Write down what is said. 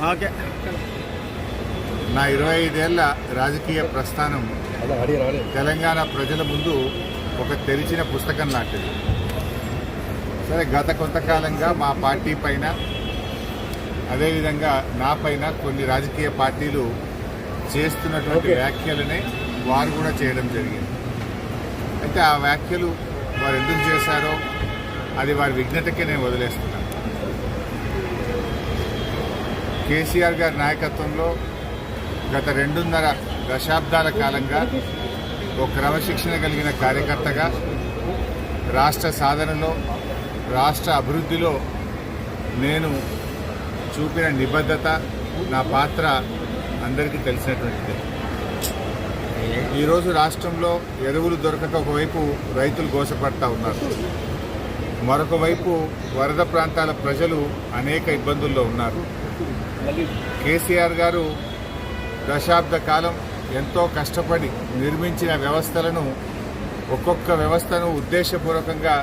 నా 25 ఏళ్ల రాజకీయ ప్రస్థానం తెలంగాణ ప్రజల ముందు ఒక తెరిచిన పుస్తకం లాంటిది. సరే, గత కొంతకాలంగా మా పార్టీ పైన అదేవిధంగా నా పైన కొన్ని రాజకీయ పార్టీలు చేస్తున్నటువంటి వ్యాఖ్యలనే వారు కూడా చేయడం జరిగింది. అయితే ఆ వ్యాఖ్యలు వారు ఎందుకు చేశారో అది వారి విఘ్నతకే నేను వదిలేస్తున్నాను. కేసీఆర్ గారి నాయకత్వంలో గత 2.5 దశాబ్దాల కాలంగా ఒక క్రమశిక్షణ కలిగిన కార్యకర్తగా రాష్ట్ర సాధనలో, రాష్ట్ర అభివృద్ధిలో నేను చూపిన నిబద్ధత, నా పాత్ర అందరికీ తెలిసినటువంటిది. ఈరోజు రాష్ట్రంలో ఎరువులు దొరకక ఒకవైపు రైతులు గోసపడతా ఉన్నారు, మరొక వైపు వరద ప్రాంతాల ప్రజలు అనేక ఇబ్బందుల్లో ఉన్నారు. కేసీఆర్ గారు దశాబ్ద కాలం ఎంతో కష్టపడి నిర్మించిన వ్యవస్థలను, ఒక్కొక్క వ్యవస్థను ఉద్దేశపూర్వకంగా